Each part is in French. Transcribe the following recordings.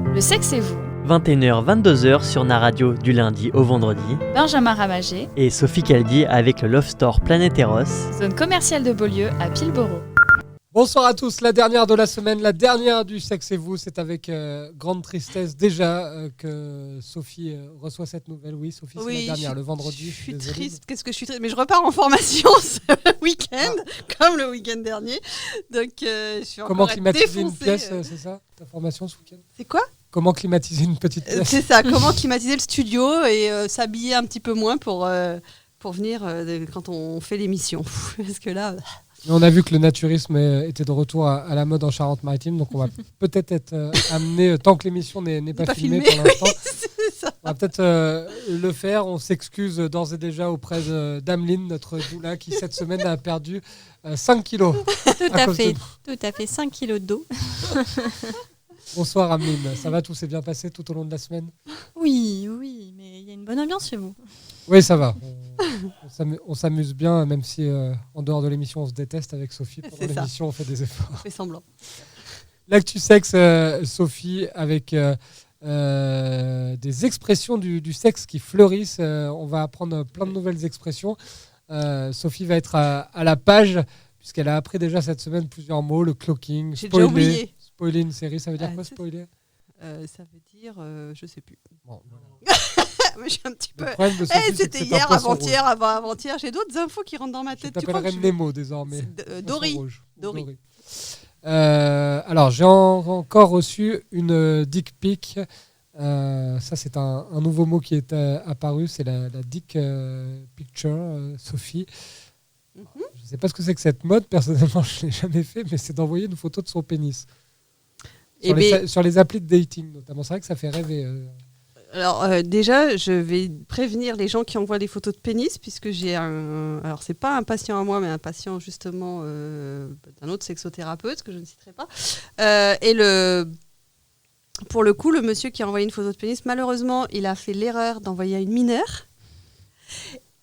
Le sexe et vous, 21h-22h sur Naradio du lundi au vendredi. Benjamin Ramagé, Et Sophie Caldi avec le Love Store Planet Eros. zone commerciale de Beaulieu à Pilboro. Bonsoir à tous, la dernière de la semaine, la dernière du Sexe et vous, c'est avec grande tristesse déjà que Sophie reçoit cette nouvelle. Oui, Sophie, c'est la dernière, le vendredi. Je suis désolé. triste, qu'est-ce que je suis triste. Mais je repars en formation ce week-end, comme le week-end dernier. Donc je suis encore Comment climatiser une défoncée, pièce, c'est ça, ta formation ce week-end? C'est quoi Comment climatiser une petite pièce? C'est ça, comment climatiser le studio et s'habiller un petit peu moins pour venir quand on fait l'émission. Parce que là... Mais on a vu que le naturisme était de retour à la mode en Charente-Maritime, donc on va peut-être être amené, tant que l'émission n'est pas filmée pour l'instant, c'est ça. on va peut-être le faire. On s'excuse d'ores et déjà auprès d'Ameline, notre doula, qui cette semaine a perdu 5 kilos. Tout à fait, 5 kilos d'eau. Bonsoir Ameline, ça va, tout s'est bien passé tout au long de la semaine? Oui, mais il y a une bonne ambiance chez vous. Oui, ça va. On s'amuse bien, même si en dehors de l'émission, on se déteste avec Sophie. Pendant C'est ça. l'émission, on fait des efforts. On fait semblant. L'actu sexe, Sophie, avec des expressions du sexe qui fleurissent. On va apprendre plein de nouvelles expressions. Sophie va être à la page, puisqu'elle a appris déjà cette semaine plusieurs mots. Le clocking, J'ai déjà oublié. spoiler une série, ça veut dire quoi, c'est- spoiler? Ça veut dire, je sais plus. Bon, voilà. Mais je suis un petit peu... Le problème de Sophie, c'est que c'était c'est un hier, poisson avant-hier, avant-avant-hier. J'ai d'autres infos qui rentrent dans ma rouge. Je tête. Tu crois t'appellerai que Nemo désormais. C'est Dory. Poisson rouge. Dory. Alors, j'ai encore reçu une dick pic. Ça, c'est un nouveau mot qui est apparu. C'est la dick picture, Sophie. Je ne sais pas ce que c'est que cette mode. Personnellement, je ne l'ai jamais fait, mais c'est d'envoyer une photo de son pénis. Sur les applis de dating, notamment. C'est vrai que ça fait rêver. Alors déjà, je vais prévenir les gens qui envoient des photos de pénis, puisque j'ai un... Alors c'est pas un patient à moi, mais un patient justement d'un autre sexothérapeute, que je ne citerai pas. Pour le coup, le monsieur qui a envoyé une photo de pénis, malheureusement, il a fait l'erreur d'envoyer à une mineure.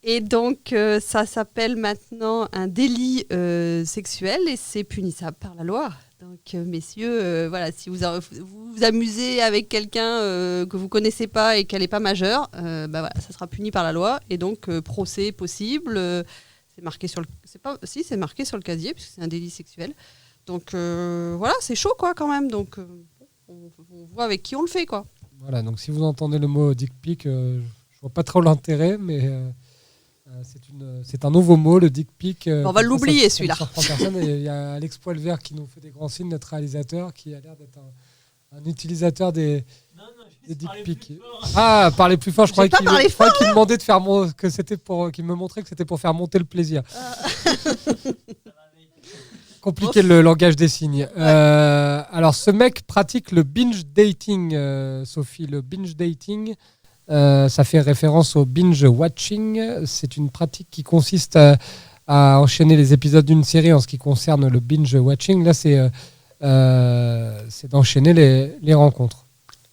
Et donc, ça s'appelle maintenant un délit sexuel et c'est punissable par la loi. Donc, messieurs, voilà, si vous vous amusez avec quelqu'un que vous connaissez pas et qu'elle n'est pas majeure, voilà, ça sera puni par la loi. Et donc, procès possible. C'est marqué sur le... c'est marqué sur le casier, puisque c'est un délit sexuel. Donc, voilà, c'est chaud, quoi, quand même. Donc, on voit avec qui on le fait, quoi. Voilà, donc si vous entendez le mot dick pic, je vois pas trop l'intérêt, mais c'est un nouveau mot, le dick pic. On va l'oublier, celui-là. Il y a Alex Poilvert qui nous fait des grands signes, notre réalisateur, qui a l'air d'être un utilisateur des dick pics. Ah, parler plus fort, je croyais qu'il demandait de faire qu'il me montrait que c'était pour faire monter le plaisir. Compliqué le langage des signes. Alors, ce mec pratique le binge dating, Sophie. Le binge dating, ça fait référence au binge watching. C'est une pratique qui consiste à enchaîner les épisodes d'une série en ce qui concerne le binge watching. Là, c'est d'enchaîner les rencontres.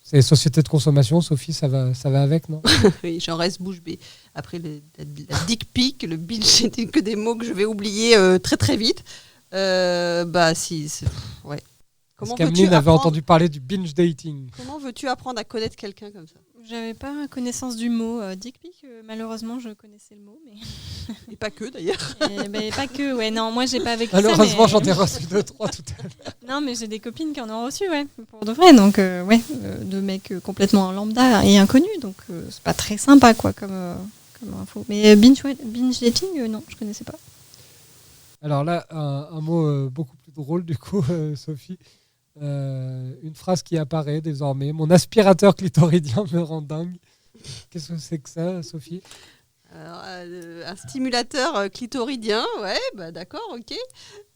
C'est les sociétés de consommation, Sophie, ça va avec, non? Oui, j'en reste bouche bée. Après, la dick pic, le binge, c'était que des mots que je vais oublier très très vite. Ouais. Est-ce qu'Ameline avait entendu parler du binge dating? Comment veux-tu apprendre à connaître quelqu'un comme ça? J'avais pas connaissance du mot dick pic. Malheureusement, je connaissais le mot, mais Et pas que d'ailleurs. pas que. Ouais, non, moi j'ai pas vécu Malheureusement, ça. j'en ai reçu 2-3 tout à l'heure. Non, mais j'ai des copines qui en ont reçu, ouais, pour de vrai. Donc, de mecs complètement lambda et inconnus. Donc, c'est pas très sympa, quoi, comme info. Mais binge dating, non, je connaissais pas. Alors là, un mot beaucoup plus drôle du coup, Sophie. Une phrase qui apparaît désormais. Mon aspirateur clitoridien me rend dingue. Qu'est-ce que c'est que ça, Sophie? Alors, un stimulateur clitoridien, ouais, d'accord, ok.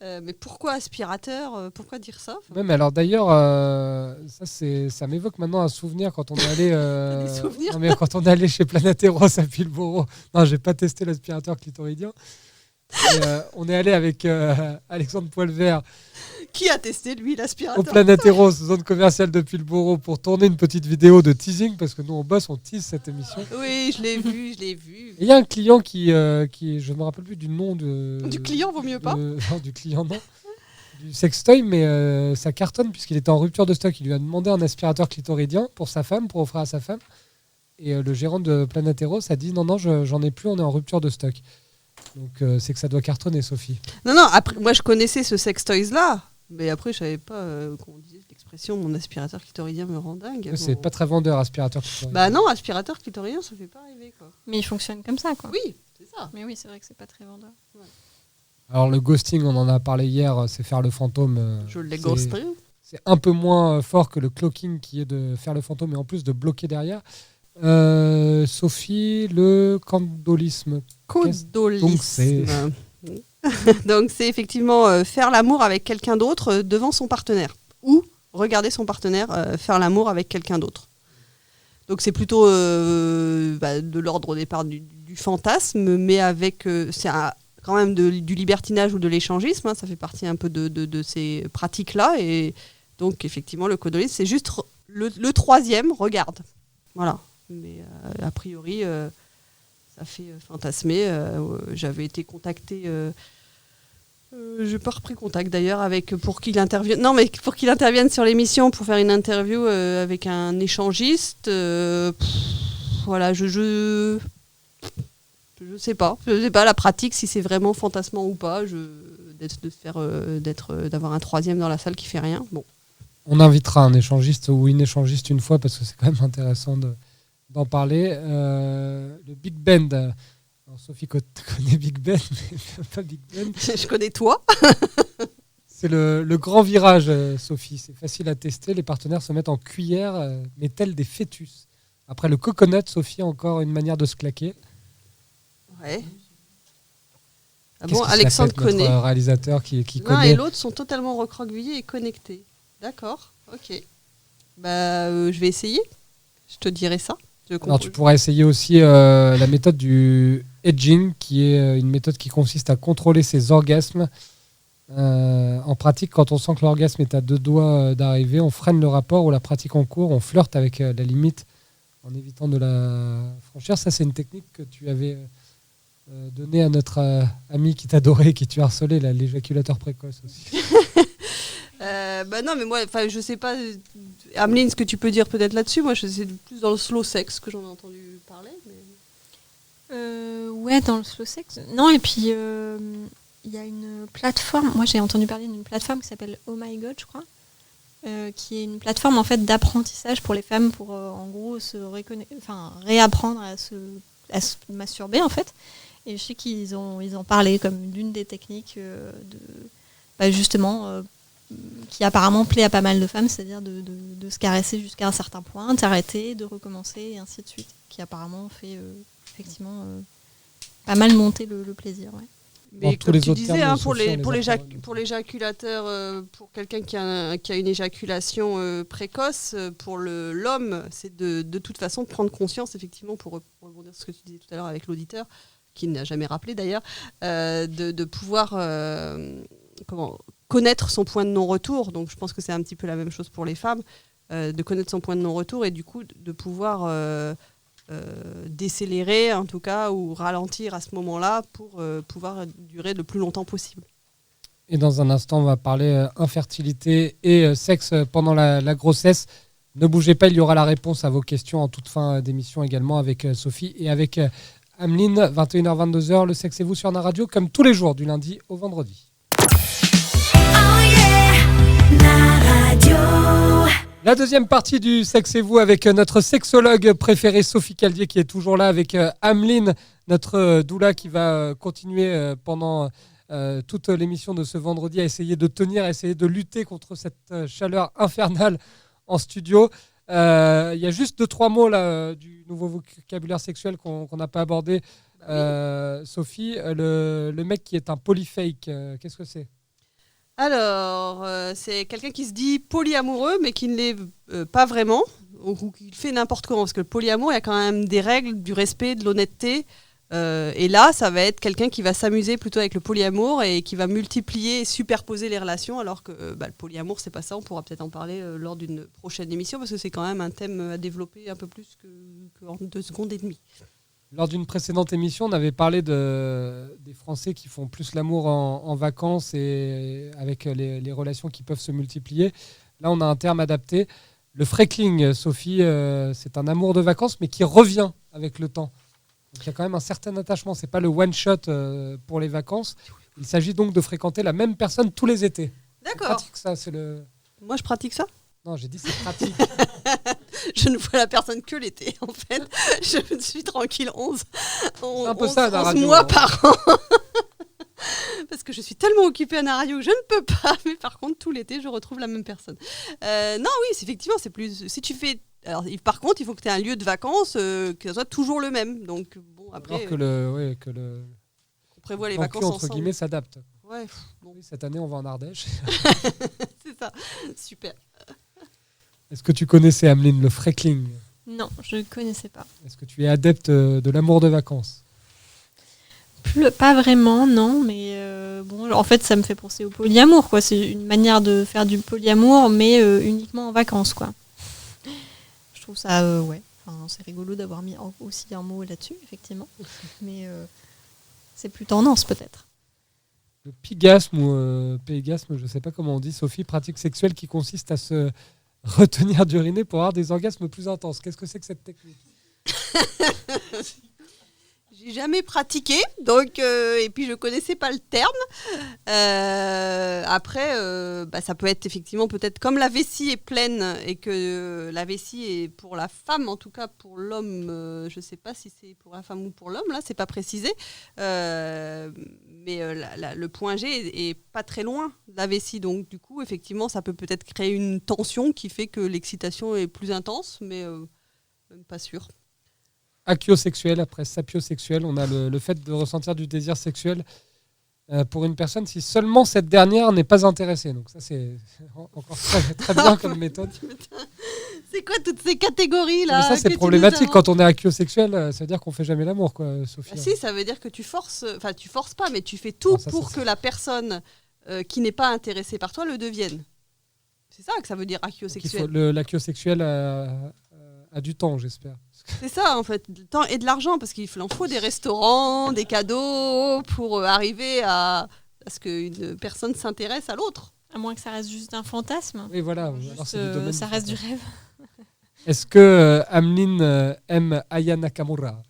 Mais pourquoi aspirateur? Pourquoi dire ça? Ouais, mais alors d'ailleurs, ça m'évoque maintenant un souvenir quand on est allé. Des souvenirs? Non, mais quand on est allé chez Planet Eros à Pilboro. Non, j'ai pas testé l'aspirateur clitoridien. Et, on est allé avec Alexandre Poilvert Qui a testé, lui, l'aspirateur? au Planet Eros, zone commerciale de Pilboro, pour tourner une petite vidéo de teasing, parce que nous, on bosse, on tease cette émission. Oui, je l'ai vu. Et il y a un client qui je ne me rappelle plus du nom de... Du client, vaut mieux pas. Non, du client, non. du sextoy, mais ça cartonne puisqu'il était en rupture de stock. Il lui a demandé un aspirateur clitoridien pour sa femme, pour offrir à sa femme. Et le gérant de Planeteros a dit non, j'en ai plus, on est en rupture de stock. Donc c'est que ça doit cartonner, Sophie. Non, après, moi je connaissais ce sextoys-là, mais après je savais pas qu'on disait l'expression mon aspirateur clitoridien me rend dingue. C'est pas très vendeur, aspirateur clitoridien. Bah non, aspirateur clitoridien, ça fait pas rêver, quoi. Mais il fonctionne comme ça, quoi. Oui, c'est ça. Mais oui, c'est vrai que c'est pas très vendeur. Alors le ghosting, on en a parlé hier, c'est faire le fantôme. Je l'ai ghosté. C'est un peu moins fort que le cloaking qui est de faire le fantôme et en plus de bloquer derrière. Sophie, le candolisme. Codolisme. Donc c'est effectivement faire l'amour avec quelqu'un d'autre devant son partenaire. Ou regarder son partenaire faire l'amour avec quelqu'un d'autre. Donc c'est plutôt de l'ordre au départ du fantasme, mais avec quand même du libertinage ou de l'échangisme. Ça fait partie un peu de ces pratiques-là. Et donc effectivement le codolisme, c'est juste le troisième, regarde. Voilà. Mais a priori, ça fait fantasmer. J'avais été contactée, je n'ai pas repris contact d'ailleurs pour qu'il intervienne. Non, mais pour qu'il intervienne sur l'émission pour faire une interview avec un échangiste. Voilà, je sais pas. Je sais pas la pratique si c'est vraiment fantasmant ou pas. D'avoir un troisième dans la salle qui fait rien. Bon. On invitera un échangiste ou une échangiste une fois parce que c'est quand même intéressant d'en parler. Le Big Bend. Alors, Sophie connaît Big Ben, mais pas Big Ben. Je connais toi. C'est le grand virage, Sophie. C'est facile à tester. Les partenaires se mettent en cuillère, mais tels des fœtus. Après le coconut, Sophie, encore une manière de se claquer. Ouais. Ah Qu'est-ce bon, qu'il Alexandre se la pète, notre connaît. réalisateur qui L'un connaît. et l'autre sont totalement recroquevillés et connectés. D'accord, ok. Je vais essayer. Je te dirai ça. Alors, tu pourras essayer aussi la méthode du edging, qui est une méthode qui consiste à contrôler ses orgasmes. En pratique, quand on sent que l'orgasme est à 2 doigts d'arriver, on freine le rapport ou la pratique en cours, on flirte avec la limite en évitant de la franchir. Ça, c'est une technique que tu avais donnée à notre ami qui t'adorait, qui tu harcelais, l'éjaculateur précoce aussi. Non, mais moi, je sais pas. Ameline, ce que tu peux dire peut-être là-dessus, moi, c'est plus dans le slow sex que j'en ai entendu parler. Mais... Ouais, dans le slow sex. Non, et puis il y a une plateforme. Moi, j'ai entendu parler d'une plateforme qui s'appelle Oh My God, je crois, qui est une plateforme en fait d'apprentissage pour les femmes pour en gros réapprendre à se masturber en fait. Et je sais qu'ils ont parlé comme d'une des techniques justement. Qui apparemment plaît à pas mal de femmes, c'est-à-dire de se caresser jusqu'à un certain point, d'arrêter, de recommencer, et ainsi de suite, qui apparemment fait effectivement pas mal monter le plaisir. Ouais. Mais comme tu disais, pour l'éjaculateur, pour quelqu'un qui a une éjaculation précoce, pour l'homme, c'est de toute façon prendre conscience, effectivement, pour rebondir sur ce que tu disais tout à l'heure avec l'auditeur, qui n'a jamais rappelé d'ailleurs, de pouvoir... connaître son point de non-retour, donc je pense que c'est un petit peu la même chose pour les femmes, de connaître son point de non-retour et du coup de pouvoir décélérer en tout cas ou ralentir à ce moment-là pour pouvoir durer le plus longtemps possible. Et dans un instant, on va parler infertilité et sexe pendant la grossesse. Ne bougez pas, il y aura la réponse à vos questions en toute fin d'émission également avec Sophie et avec Ameline, 21h-22h, le sexe et vous sur Nara Radio, comme tous les jours du lundi au vendredi. La deuxième partie du Sexe et vous avec notre sexologue préférée Sophie Caldier qui est toujours là avec Ameline, notre doula qui va continuer pendant toute l'émission de ce vendredi à essayer de tenir, à essayer de lutter contre cette chaleur infernale en studio. Il y a juste 2-3 mots là, du nouveau vocabulaire sexuel qu'on n'a pas abordé. Sophie, le mec qui est un polyfake, qu'est-ce que c'est ? Alors, c'est quelqu'un qui se dit polyamoureux, mais qui ne l'est pas vraiment, ou qui fait n'importe comment. Parce que le polyamour, il y a quand même des règles, du respect, de l'honnêteté. Et là, ça va être quelqu'un qui va s'amuser plutôt avec le polyamour et qui va multiplier et superposer les relations, alors que le polyamour, c'est pas ça. On pourra peut-être en parler lors d'une prochaine émission, parce que c'est quand même un thème à développer un peu plus qu'en 2 secondes et demie. Lors d'une précédente émission, on avait parlé des Français qui font plus l'amour en vacances et avec les relations qui peuvent se multiplier. Là, on a un terme adapté. Le freckling, Sophie, c'est un amour de vacances, mais qui revient avec le temps. Donc, il y a quand même un certain attachement. Ce n'est pas le one-shot pour les vacances. Il s'agit donc de fréquenter la même personne tous les étés. D'accord. C'est pratique, ça. C'est le... Moi, je pratique ça. Non, j'ai dit c'est pratique. Je ne vois la personne que l'été, en fait. Je suis tranquille 11 un peu ça, à la 11 radio, mois hein. par an. Parce que je suis tellement occupée à la radio que je ne peux pas. Mais par contre, tout l'été, je retrouve la même personne. Non, oui, effectivement, c'est plus... Si tu fais... Alors, par contre, il faut que tu aies un lieu de vacances, que ça soit toujours le même. Donc, bon, après... Alors que le on prévoit les plan vacances cul, entre ensemble. guillemets, s'adapte. Ouais, bon, Oui, cette année, on va en Ardèche. c'est ça. Super. Est-ce que tu connaissais, Ameline, le freckling? Non, je ne connaissais pas. Est-ce que tu es adepte de l'amour de vacances? Pas vraiment, non, mais bon, en fait, ça me fait penser au polyamour, quoi. C'est une manière de faire du polyamour, mais uniquement en vacances, quoi. Je trouve ça, ouais. Enfin, c'est rigolo d'avoir mis aussi un mot là-dessus, effectivement. Mais c'est plus tendance, peut-être. Le pigasme ou pégasme, je ne sais pas comment on dit, Sophie, pratique sexuelle qui consiste à se retenir d'uriner pour avoir des orgasmes plus intenses. Qu'est-ce que c'est que cette technique? J'ai jamais pratiqué, donc et puis je connaissais pas le terme. Après, ça peut être effectivement peut-être comme la vessie est pleine et que la vessie est pour la femme, en tout cas pour l'homme, je sais pas si c'est pour la femme ou pour l'homme, là c'est pas précisé. Mais le point G est pas très loin de la vessie, donc du coup effectivement ça peut peut-être créer une tension qui fait que l'excitation est plus intense, mais même pas sûr. Achiosexuel, après sapiosexuel, on a le fait de ressentir du désir sexuel pour une personne si seulement cette dernière n'est pas intéressée. Donc ça, c'est encore très bien comme méthode. C'est quoi toutes ces catégories-là? Mais ça, c'est problématique. Quand on est achiosexuel, ça veut dire qu'on fait jamais l'amour, quoi, Sophie. Ah, si, ça veut dire que tu forces pas, mais tu fais tout pour que la personne qui n'est pas intéressée par toi le devienne. C'est ça que ça veut dire achiosexuel. L'achiosexuel a du temps, j'espère. C'est ça, en fait, du temps et de l'argent, parce qu'il en faut des restaurants, des cadeaux pour arriver à ce qu'une personne s'intéresse à l'autre. À moins que ça reste juste un fantasme. Oui, voilà. Alors, c'est du domaine ça reste du rêve. Est-ce que Ameline aime Aya Nakamura?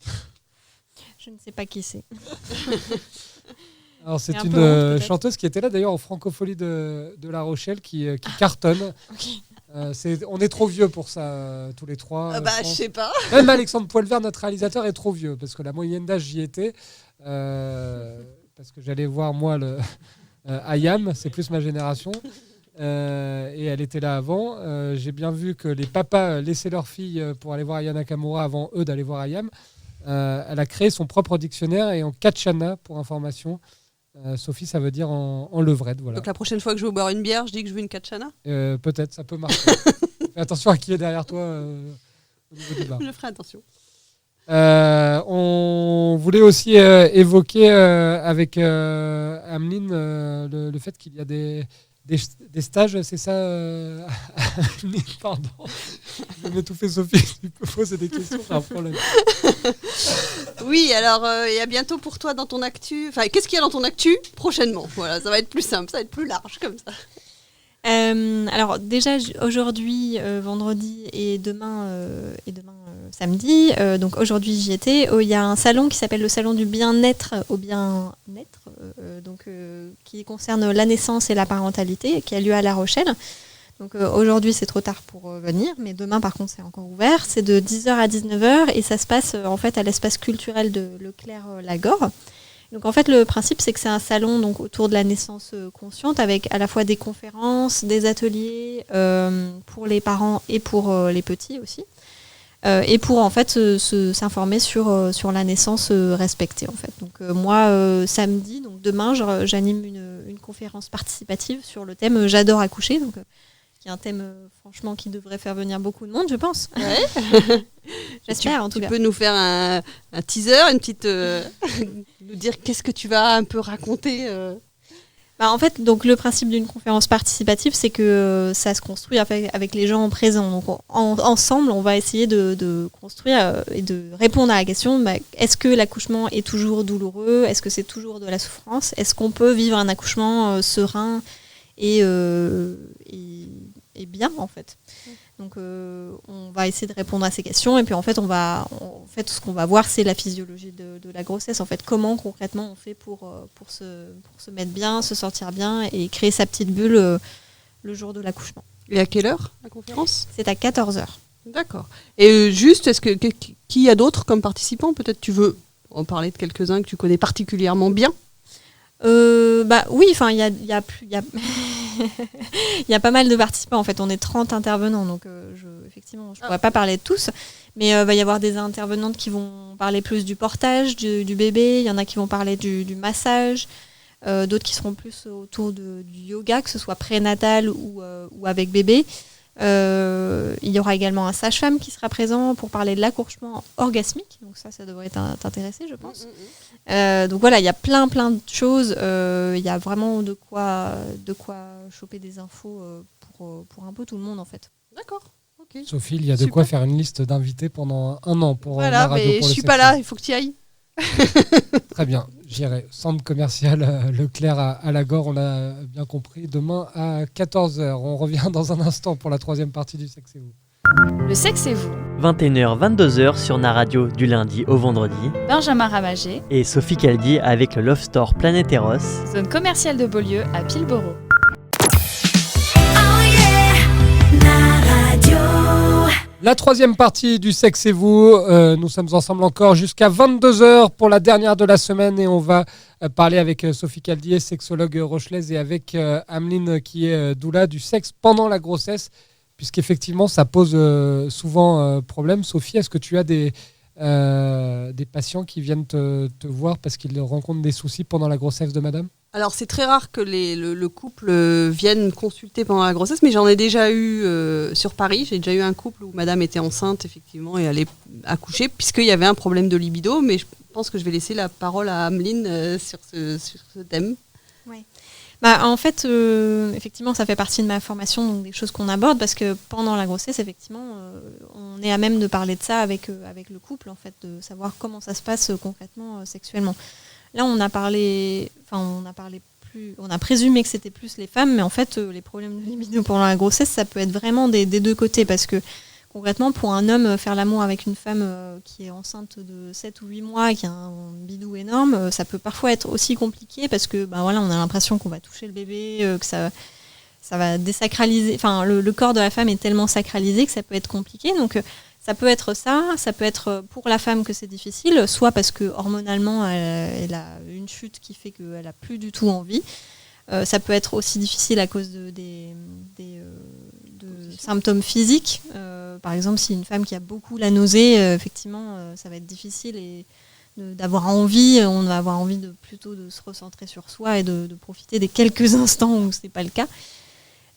Je ne sais pas qui c'est. Alors, c'est un une peu honte, peut-être. chanteuse qui était là d'ailleurs au Francophonie de La Rochelle qui cartonne. Okay. On est trop vieux pour ça, tous les trois. Je sais pas. Même Alexandre Poilvert, notre réalisateur, est trop vieux parce que la moyenne d'âge, j'y étais. Parce que j'allais voir, moi, Ayam, c'est plus ma génération. Et elle était là avant. J'ai bien vu que les papas laissaient leurs filles pour aller voir Aya Nakamura avant eux d'aller voir Ayam. Elle a créé son propre dictionnaire et en Kachana, pour information. Sophie, ça veut dire en levrette. Voilà. Donc la prochaine fois que je veux boire une bière, je dis que je veux une Kachana. Peut-être, ça peut marcher. Fais attention à qui est derrière toi au niveau du bar. Je ferai attention. On voulait aussi évoquer avec Ameline le fait qu'il y a des stages, c'est ça Ameline, pardon. Je vais m'étouffer, Sophie. Tu peux poser des questions, c'est un problème. Oui, alors il y a bientôt pour toi dans ton actu. Enfin, qu'est-ce qu'il y a dans ton actu prochainement? Voilà, ça va être plus simple, ça va être plus large comme ça. Alors déjà aujourd'hui vendredi et demain samedi, donc aujourd'hui j'y étais, il y a un salon qui s'appelle le salon du bien-être au bien-être, qui concerne la naissance et la parentalité, qui a lieu à La Rochelle. Donc aujourd'hui c'est trop tard pour venir, mais demain par contre c'est encore ouvert, c'est de 10h à 19h et ça se passe en fait à l'espace culturel de Leclerc-Lagore. Donc en fait le principe c'est que c'est un salon donc autour de la naissance consciente avec à la fois des conférences, des ateliers pour les parents et pour les petits aussi, et pour en fait s'informer sur la naissance respectée en fait. Donc moi samedi, donc demain j'anime une conférence participative sur le thème J'adore accoucher, donc qui est un thème franchement qui devrait faire venir beaucoup de monde, je pense. Ouais. J'espère en tout cas. Tu peux nous faire un teaser, une petite nous dire qu'est-ce que tu vas un peu raconter En fait, donc le principe d'une conférence participative, c'est que ça se construit avec les gens présents. Donc ensemble, on va essayer de construire et de répondre à la question, est-ce que l'accouchement est toujours douloureux ? Est-ce que c'est toujours de la souffrance ? Est-ce qu'on peut vivre un accouchement serein et bien, en fait ? Donc on va essayer de répondre à ces questions et puis en fait ce qu'on va voir, c'est la physiologie de la grossesse. En fait, comment concrètement on fait pour se mettre bien, se sentir bien et créer sa petite bulle le jour de l'accouchement. Et à quelle heure la conférence ? C'est à 14h. D'accord. Et juste, qui y a d'autres comme participants ? Peut-être tu veux en parler de quelques-uns que tu connais particulièrement bien ? Oui, enfin il y a il y a pas mal de participants. En fait, on est 30 intervenants, donc effectivement, je pourrais pas parler de tous, mais va y avoir des intervenantes qui vont parler plus du portage du bébé. Il y en a qui vont parler du massage, d'autres qui seront plus autour du yoga, que ce soit prénatal ou avec bébé. Il y aura également un sage-femme qui sera présent pour parler de l'accouchement orgasmique, donc ça devrait t'intéresser, je pense. Donc voilà, il y a plein de choses. Il y a vraiment de quoi choper des infos pour un peu tout le monde en fait. D'accord. Okay. Sophie, il y a de quoi faire une liste d'invités pendant un an pour la radio. Mais je suis pas là, il faut que tu y ailles. Très bien, j'irai. Centre commercial Leclerc à Lagore, on a bien compris. Demain à 14h. On revient dans un instant pour la troisième partie du Sexe et vous. Le Sexe et vous, 21h, 22h sur Naradio du lundi au vendredi. Benjamin Ramager, Et Sophie Caldi avec le Love Store Planète Eros. zone commerciale de Beaulieu à Pilboro. La troisième partie du Sexe et vous, nous sommes ensemble encore jusqu'à 22h pour la dernière de la semaine et on va parler avec Sophie Caldier, sexologue rochelaise, et avec Ameline qui est doula du sexe pendant la grossesse, puisqu'effectivement ça pose souvent problème. Sophie, est-ce que tu as des patients qui viennent te voir parce qu'ils rencontrent des soucis pendant la grossesse de madame ? Alors c'est très rare que le couple vienne consulter pendant la grossesse, mais j'en ai déjà eu sur Paris. J'ai déjà eu un couple où madame était enceinte effectivement et allait accoucher puisqu'il y avait un problème de libido, mais je pense que je vais laisser la parole à Ameline sur ce thème. Oui. En fait, effectivement, ça fait partie de ma formation, donc des choses qu'on aborde, parce que pendant la grossesse, effectivement, on est à même de parler de ça avec le couple, en fait, de savoir comment ça se passe concrètement sexuellement. Là, on a présumé que c'était plus les femmes, mais en fait, les problèmes de libido pendant la grossesse, ça peut être vraiment des deux côtés, parce que concrètement, pour un homme, faire l'amour avec une femme qui est enceinte de 7 ou 8 mois, qui a un bidou énorme, ça peut parfois être aussi compliqué, parce que on a l'impression qu'on va toucher le bébé, que ça va désacraliser. Enfin, le corps de la femme est tellement sacralisé que ça peut être compliqué. Donc, ça peut être ça peut être pour la femme que c'est difficile, soit parce que hormonalement, elle a une chute qui fait qu'elle n'a plus du tout envie. Ça peut être aussi difficile à cause de symptômes physiques. Par exemple, si une femme qui a beaucoup la nausée, effectivement, ça va être difficile d'avoir envie. On va avoir envie plutôt de se recentrer sur soi et de profiter des quelques instants où ce n'est pas le cas.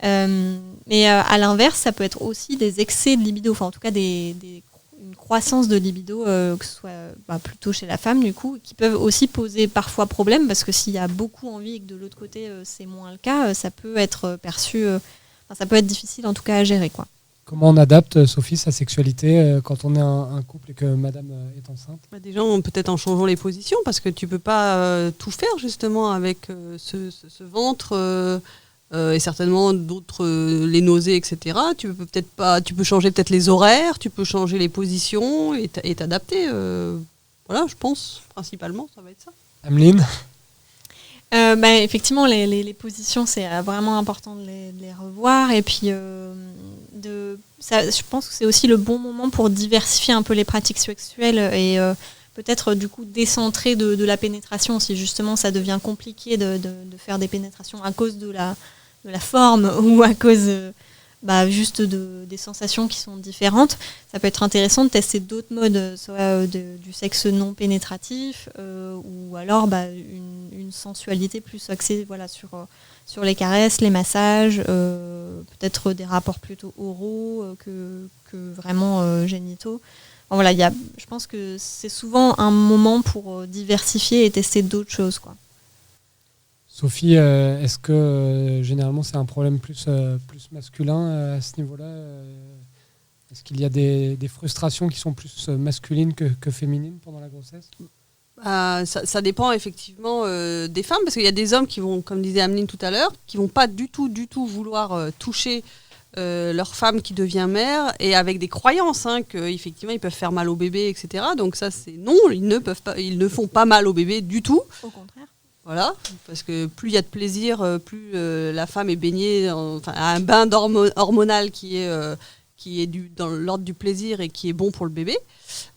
Mais à l'inverse, ça peut être aussi des excès de libido, enfin en tout cas une croissance de libido, que ce soit plutôt chez la femme du coup, qui peuvent aussi poser parfois problème, parce que s'il y a beaucoup envie et que de l'autre côté c'est moins le cas, ça peut être perçu, ça peut être difficile en tout cas à gérer, quoi. Comment on adapte, Sophie, sa sexualité quand on est un couple et que madame est enceinte ? Déjà, peut-être en changeant les positions, parce que tu peux pas tout faire justement avec ce ventre. Et certainement d'autres, les nausées, etc. Tu peux changer peut-être les horaires, tu peux changer les positions et t'adapter. Voilà, je pense principalement ça va être ça. Ameline ? Effectivement, les positions, c'est vraiment important de les revoir. Et puis, je pense que c'est aussi le bon moment pour diversifier un peu les pratiques sexuelles et peut-être du coup décentrer de la pénétration, si justement ça devient compliqué de faire des pénétrations à cause de la forme ou à cause juste des sensations qui sont différentes. Ça peut être intéressant de tester d'autres modes, soit du sexe non pénétratif ou alors une sensualité plus axée sur les caresses, les massages, peut-être des rapports plutôt oraux que vraiment génitaux. Voilà, je pense que c'est souvent un moment pour diversifier et tester d'autres choses, quoi. Sophie, est-ce que généralement c'est un problème plus masculin à ce niveau-là Est-ce qu'il y a des frustrations qui sont plus masculines que féminines pendant la grossesse ? Ça dépend effectivement des femmes, parce qu'il y a des hommes qui vont, comme disait Ameline tout à l'heure, qui vont pas du tout vouloir toucher leur femme qui devient mère, et avec des croyances qu'effectivement ils peuvent faire mal au bébé, etc. Donc ça c'est non, ils ne font pas mal au bébé du tout. Au contraire. Voilà, parce que plus il y a de plaisir, plus la femme est baignée à un bain hormonal qui est dans l'ordre du plaisir et qui est bon pour le bébé.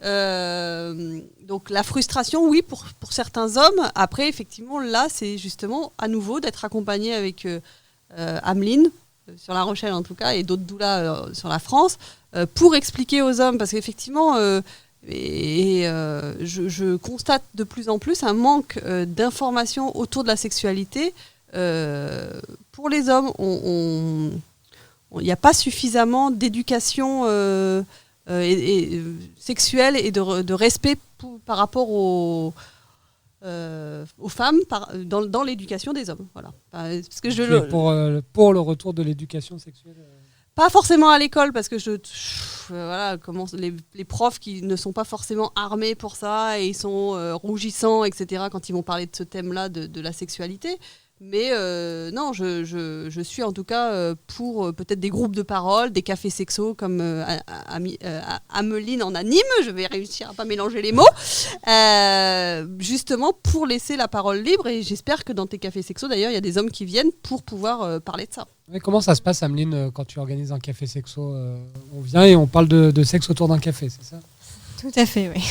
Donc la frustration, oui, pour certains hommes. Après, effectivement, là, c'est justement à nouveau d'être accompagné avec Ameline, sur La Rochelle en tout cas, et d'autres doulas sur la France, pour expliquer aux hommes, parce qu'effectivement, je constate de plus en plus un manque d'informations autour de la sexualité. Pour les hommes, il n'y a pas suffisamment d'éducation sexuelle et de respect par rapport aux femmes dans l'éducation des hommes. Voilà. Parce que pour le retour de l'éducation sexuelle pas forcément à l'école, parce que les profs qui ne sont pas forcément armés pour ça, et ils sont rougissants, etc., quand ils vont parler de ce thème-là de la sexualité. Mais non, je suis en tout cas pour peut-être des groupes de parole, des cafés sexos comme Ameline en anime, je vais réussir à pas mélanger les mots, justement pour laisser la parole libre, et j'espère que dans tes cafés sexos d'ailleurs il y a des hommes qui viennent pour pouvoir parler de ça. Mais comment ça se passe, Ameline, quand tu organises un café sexo on vient et on parle de sexe autour d'un café, c'est ça ? Tout à fait, oui.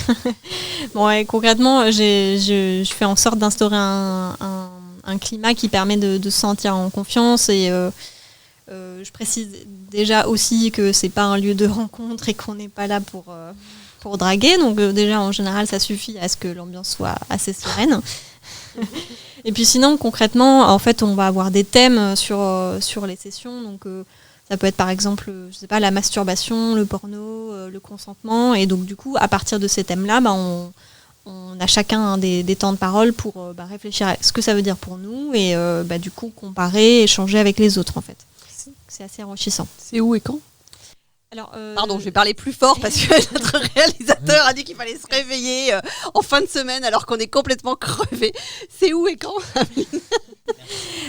Bon, et concrètement, je fais en sorte d'instaurer un climat qui permet de se sentir en confiance, et je précise déjà aussi que c'est pas un lieu de rencontre et qu'on n'est pas là pour draguer, donc déjà en général ça suffit à ce que l'ambiance soit assez sereine. Et puis sinon concrètement, en fait, on va avoir des thèmes sur les sessions, donc ça peut être par exemple, je sais pas, la masturbation, le porno, le consentement, et donc du coup à partir de ces thèmes-là, on a chacun des temps de parole pour réfléchir à ce que ça veut dire pour nous, et du coup comparer, échanger avec les autres en fait. C'est assez enrichissant. C'est où et quand ? Alors, Pardon, je vais parler plus fort parce que notre réalisateur a dit qu'il fallait se réveiller en fin de semaine alors qu'on est complètement crevé. C'est où et quand ?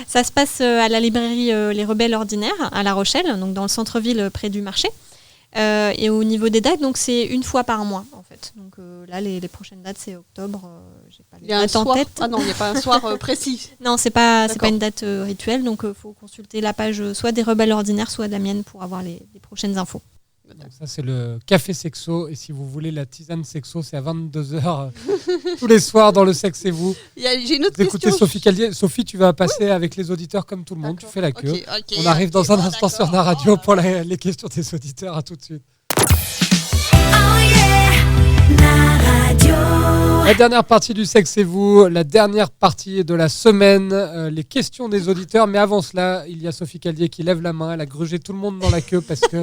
Ça se passe à la librairie Les Rebelles Ordinaires à La Rochelle, donc dans le centre-ville près du marché. Et au niveau des dates, donc c'est une fois par mois en fait. Donc là, les prochaines dates, c'est octobre. J'ai pas les dates en tête. Ah non, il n'y a pas un soir précis. Non, c'est pas une date rituelle. Donc faut consulter la page soit des Rebelles Ordinaires, soit de la mienne pour avoir les prochaines infos. Donc ça, c'est le café sexo. Et si vous voulez la tisane sexo, c'est à 22h tous les soirs dans le Sexe et vous. J'ai une autre question. Écoutez Sophie Callier. Sophie, tu vas passer avec les auditeurs comme tout le monde. Tu fais la queue. On arrive dans un instant sur la radio pour les questions des auditeurs. À tout de suite. La dernière partie du Sexe et vous, la dernière partie de la semaine, les questions des auditeurs. Mais avant cela, il y a Sophie Callier qui lève la main. Elle a grugé tout le monde dans la queue parce que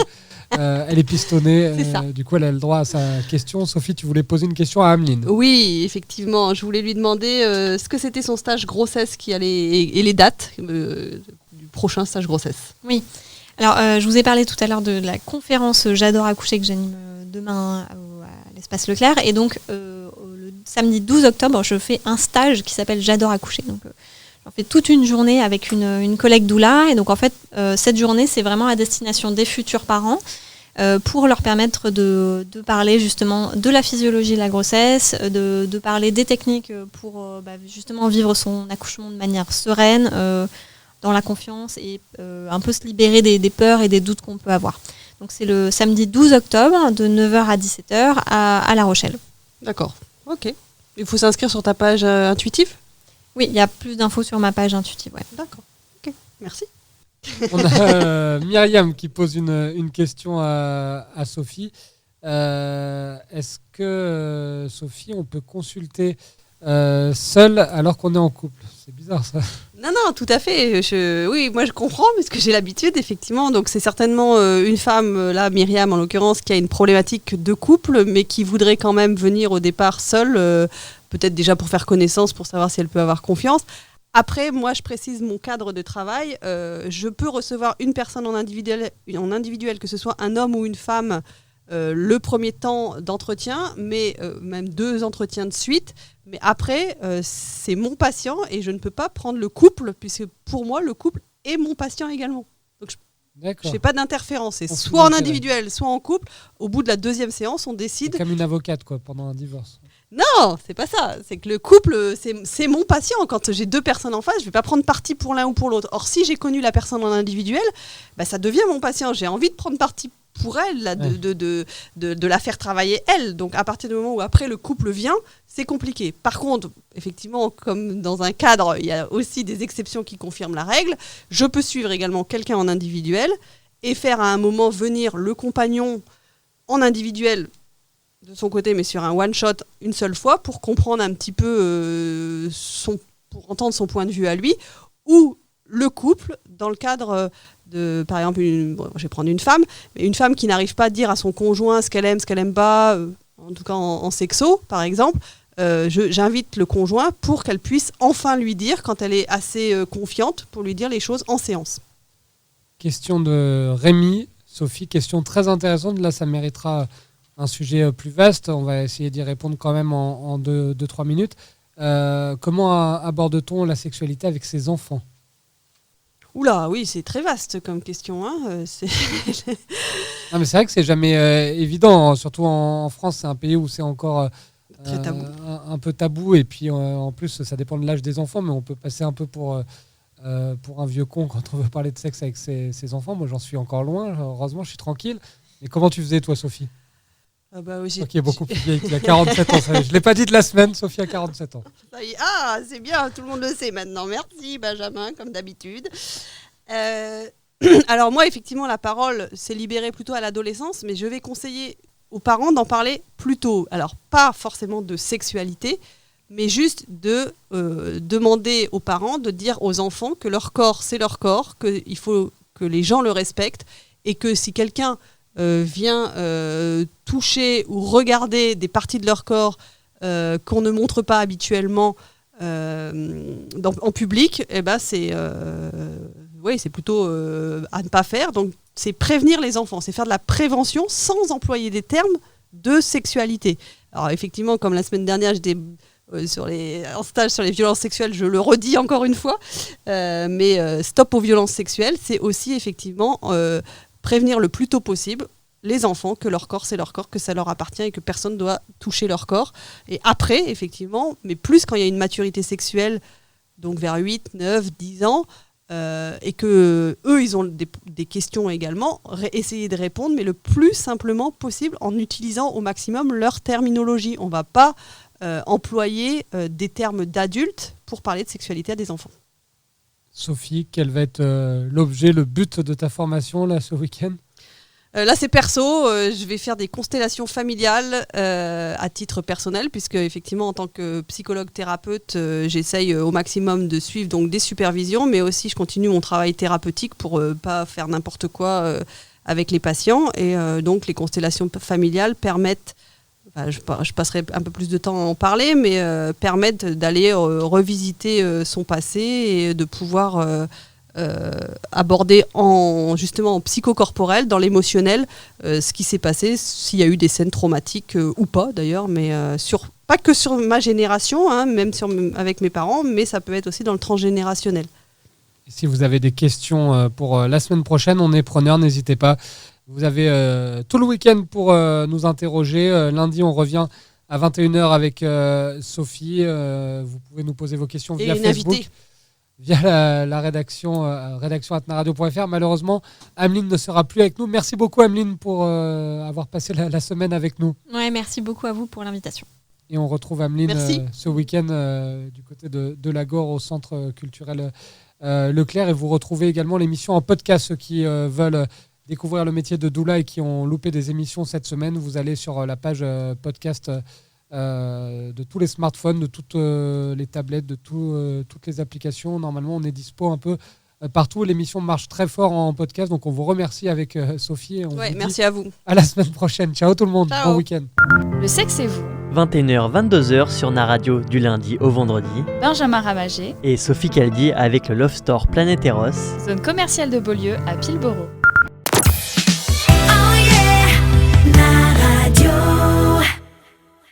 elle est pistonnée. Du coup, elle a le droit à sa question. Sophie, tu voulais poser une question à Ameline. Oui, effectivement. Je voulais lui demander ce que c'était son stage grossesse et les dates du prochain stage grossesse. Oui. Alors, je vous ai parlé tout à l'heure de la conférence J'adore accoucher que j'anime demain à l'espace Leclerc. Et donc, le samedi 12 octobre, je fais un stage qui s'appelle J'adore accoucher. Donc, j'en fais toute une journée avec une collègue doula. Et donc, en fait, cette journée, c'est vraiment à destination des futurs parents pour leur permettre de parler justement de la physiologie de la grossesse, de parler des techniques pour justement vivre son accouchement de manière sereine, dans la confiance, et un peu se libérer des peurs et des doutes qu'on peut avoir. Donc c'est le samedi 12 octobre de 9h à 17h à La Rochelle. D'accord, ok. Il faut s'inscrire sur ta page intuitive ? Oui, il y a plus d'infos sur ma page intuitive. Ouais. D'accord, ok, merci. On a Myriam qui pose une question à Sophie. Est-ce que, Sophie, on peut consulter seule alors qu'on est en couple ? C'est bizarre ça. Non, tout à fait. Oui, moi je comprends parce que j'ai l'habitude, effectivement. Donc c'est certainement une femme, là Myriam en l'occurrence, qui a une problématique de couple, mais qui voudrait quand même venir au départ seule, peut-être déjà pour faire connaissance, pour savoir si elle peut avoir confiance. Après, moi, je précise mon cadre de travail. Je peux recevoir une personne en individuel, que ce soit un homme ou une femme, le premier temps d'entretien, mais même 2 entretiens de suite. Mais après, c'est mon patient et je ne peux pas prendre le couple, puisque pour moi, le couple est mon patient également. Donc, je ne fais pas d'interférence. C'est soit en individuel, soit en couple. Au bout de la 2e séance, on décide. C'est comme une avocate, quoi, pendant un divorce. Non, c'est pas ça. C'est que le couple, c'est mon patient. Quand j'ai 2 personnes en face, je vais pas prendre parti pour l'un ou pour l'autre. Or, si j'ai connu la personne en individuel, ça devient mon patient. J'ai envie de prendre parti pour elle, là, de la faire travailler elle. Donc, à partir du moment où après le couple vient, c'est compliqué. Par contre, effectivement, comme dans un cadre, il y a aussi des exceptions qui confirment la règle. Je peux suivre également quelqu'un en individuel et faire à un moment venir le compagnon en individuel de son côté, mais sur un one-shot une seule fois, pour comprendre un petit peu pour entendre son point de vue à lui, ou le couple, dans le cadre de, par exemple, je vais prendre une femme qui n'arrive pas à dire à son conjoint ce qu'elle aime pas, en tout cas en sexo, par exemple, j'invite le conjoint pour qu'elle puisse enfin lui dire, quand elle est assez confiante, pour lui dire les choses en séance. Question de Rémi. Sophie, question très intéressante. Là, ça méritera un sujet plus vaste. On va essayer d'y répondre quand même en 2-3 minutes. Comment aborde-t-on la sexualité avec ses enfants ? Oula, oui, c'est très vaste comme question. Hein. Non, mais c'est vrai que c'est jamais évident. Surtout en France, c'est un pays où c'est encore très tabou. Un peu tabou. Et puis, en plus, ça dépend de l'âge des enfants. Mais on peut passer un peu pour un vieux con quand on veut parler de sexe avec ses enfants. Moi, j'en suis encore loin. Heureusement, je suis tranquille. Mais comment tu faisais, toi, Sophie ? Oui, qui est beaucoup plus vieille, qui a 47 ans. Je ne l'ai pas dit de la semaine, Sophie a 47 ans. C'est bien, tout le monde le sait maintenant. Merci Benjamin, comme d'habitude. Alors moi, effectivement, la parole s'est libérée plutôt à l'adolescence, mais je vais conseiller aux parents d'en parler plus tôt. Alors pas forcément de sexualité, mais juste de demander aux parents de dire aux enfants que leur corps, c'est leur corps, qu'il faut que les gens le respectent, et que si quelqu'un vient toucher ou regarder des parties de leur corps qu'on ne montre pas habituellement en public, c'est plutôt à ne pas faire. Donc c'est prévenir les enfants, c'est faire de la prévention sans employer des termes de sexualité. Alors effectivement, comme la semaine dernière, j'étais en stage sur les violences sexuelles, je le redis encore une fois, mais stop aux violences sexuelles, c'est aussi effectivement prévenir le plus tôt possible les enfants que leur corps, c'est leur corps, que ça leur appartient et que personne ne doit toucher leur corps. Et après, effectivement, mais plus quand il y a une maturité sexuelle, donc vers 8, 9, 10 ans, et que eux, ils ont des questions également, essayer de répondre, mais le plus simplement possible en utilisant au maximum leur terminologie. On ne va pas employer des termes d'adultes pour parler de sexualité à des enfants. Sophie, quel va être l'objet, le but de ta formation là, ce week-end ? Là, c'est perso. Je vais faire des constellations familiales à titre personnel, puisque effectivement, en tant que psychologue thérapeute, j'essaye au maximum de suivre donc des supervisions, mais aussi je continue mon travail thérapeutique pour pas faire n'importe quoi avec les patients. Et donc, les constellations familiales permettent, je passerai un peu plus de temps à en parler, mais permettent d'aller revisiter son passé et de pouvoir aborder justement en psychocorporel, dans l'émotionnel, ce qui s'est passé, s'il y a eu des scènes traumatiques ou pas d'ailleurs, mais pas que sur ma génération, hein, même avec mes parents, mais ça peut être aussi dans le transgénérationnel. Et si vous avez des questions pour la semaine prochaine, on est preneurs, n'hésitez pas. Vous avez tout le week-end pour nous interroger. Lundi, on revient à 21h avec Sophie. Vous pouvez nous poser vos questions via Facebook. Invité. Via la rédaction @naradio.fr. Malheureusement, Ameline ne sera plus avec nous. Merci beaucoup, Ameline, pour avoir passé la semaine avec nous. Ouais, merci beaucoup à vous pour l'invitation. Et on retrouve Ameline ce week-end du côté de Lagore, au centre culturel Leclerc. Et vous retrouvez également l'émission en podcast. Ceux qui veulent découvrir le métier de doula et qui ont loupé des émissions cette semaine, vous allez sur la page podcast de tous les smartphones, de toutes les tablettes, de toutes les applications. Normalement, on est dispo un peu partout. L'émission marche très fort en podcast, donc on vous remercie avec Sophie. Et on vous merci à vous. À la semaine prochaine. Ciao tout le monde. Ciao. Bon week-end. Le sexe et vous. 21h-22h sur Naradio du lundi au vendredi. Benjamin Ramagé, Et Sophie Caldi avec le Love Store Planet Eros. zone commerciale de Beaulieu à Pilboro.